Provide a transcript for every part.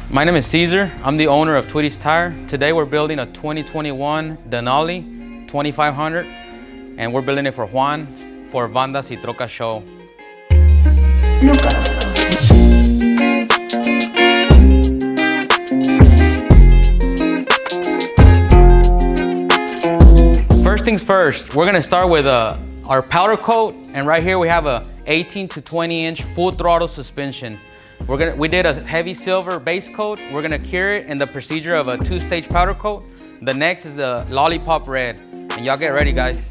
My name is Cesar. I'm the owner of Tweetys Tire. Today we're building a 2021 Denali 2500 and we're building it for Juan for Bandas Y Trocas show. Lugs. First things first, we're gonna start with our powder coat, and right here we have a 18 to 20 inch full throttle suspension. We did a heavy silver base coat. We're gonna cure it in the procedure of a 2-stage powder coat. The next is the lollipop red, and y'all get ready, guys.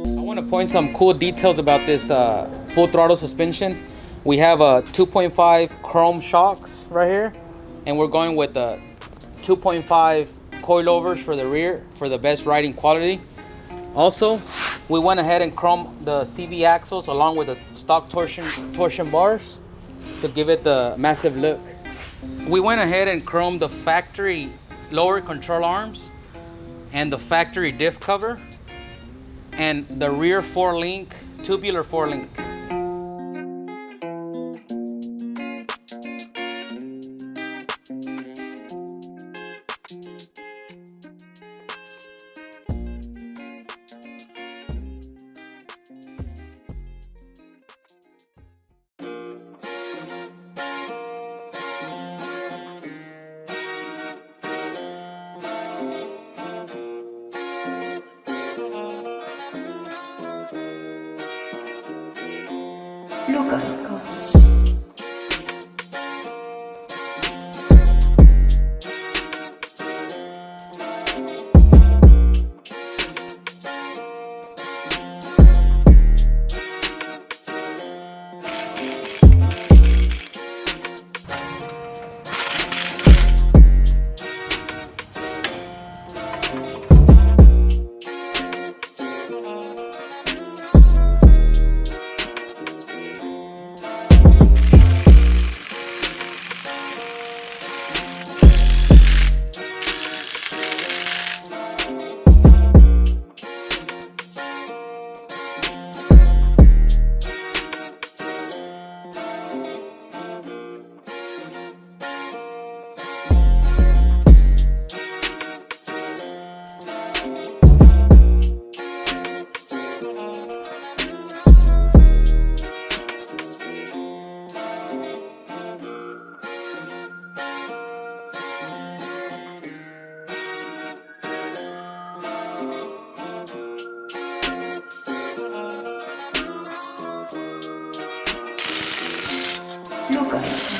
I want to point some cool details about this full throttle suspension. We have a 2.5 chrome shocks right here, and we're going with a 2.5 coil overs for the rear for the best riding quality. Also, we went ahead and chromed the CV axles along with the stock torsion bars to give it the massive look. We went ahead and chromed the factory lower control arms and the factory diff cover and the rear 4-link, tubular 4-link. Lugs. Lugs. Lugs.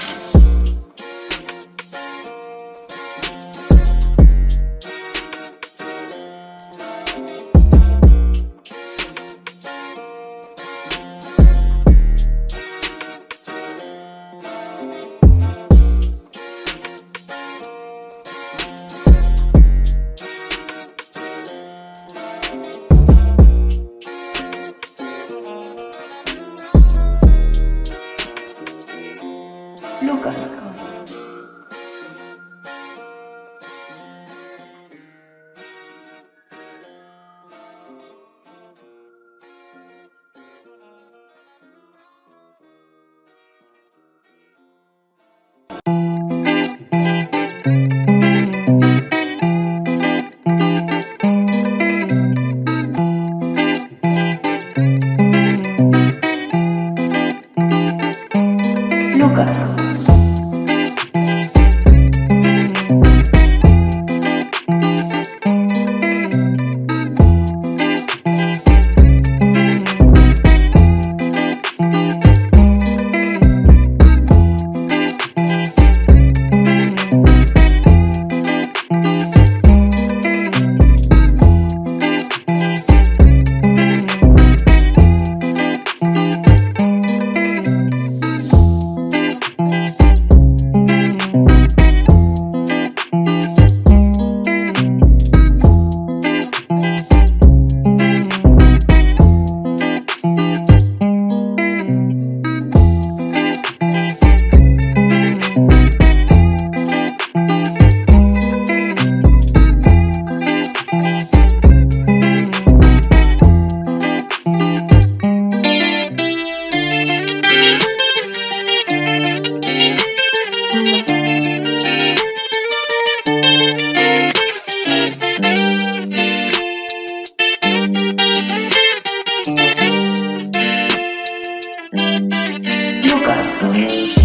Lucas.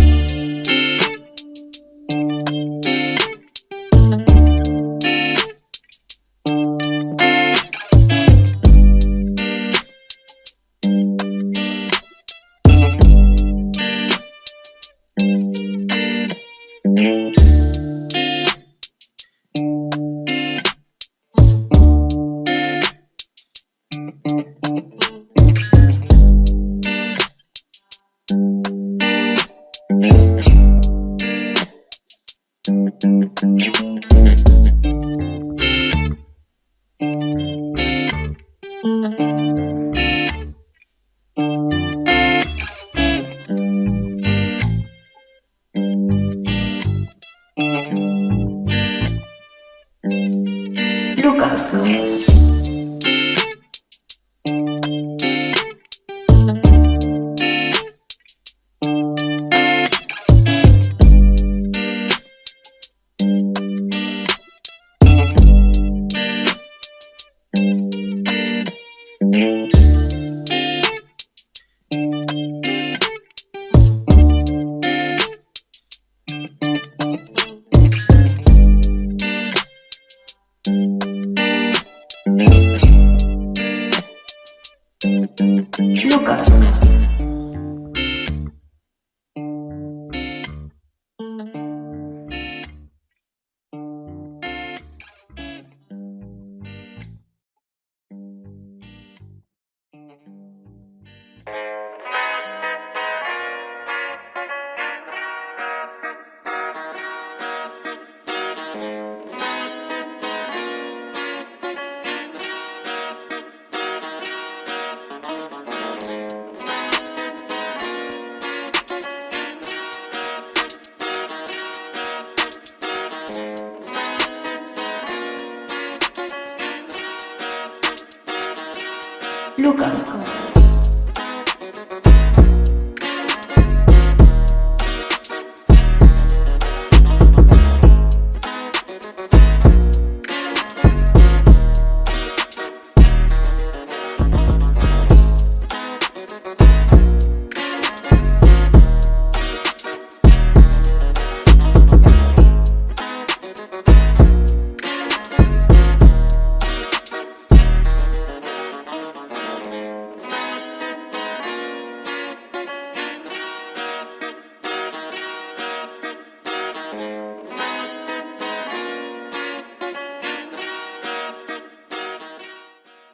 Lucas.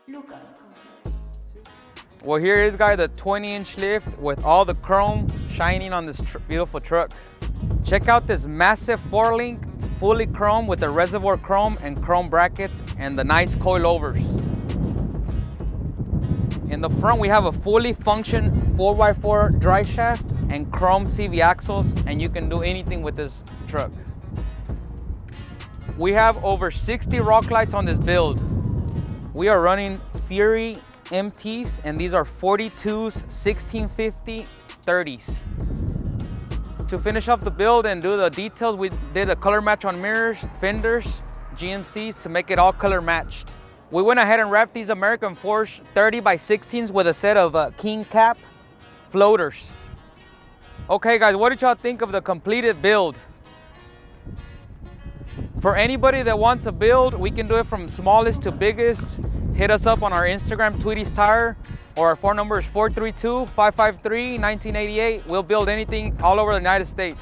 Lucas. Well, here is, guys, the 20-inch lift with all the chrome shining on this beautiful truck. Check out this massive 4-link, fully chrome with the reservoir chrome and chrome brackets and the nice coil overs. In the front, we have a fully functioned 4x4 dry shaft and chrome CV axles, and you can do anything with this truck. We have over 60 rock lights on this build. We are running Fury MTs, and these are 42s, 1650, 30s. To finish off the build and do the details, we did a color match on mirrors, fenders, GMCs to make it all color matched. We went ahead and wrapped these American Force 30x16s with a set of king cap floaters. Okay guys, what did y'all think of the completed build? For anybody that wants a build, we can do it from smallest to biggest. Hit us up on our Instagram, Tweetys Tire, or our phone number is 432-553-1988. We'll build anything all over the United States.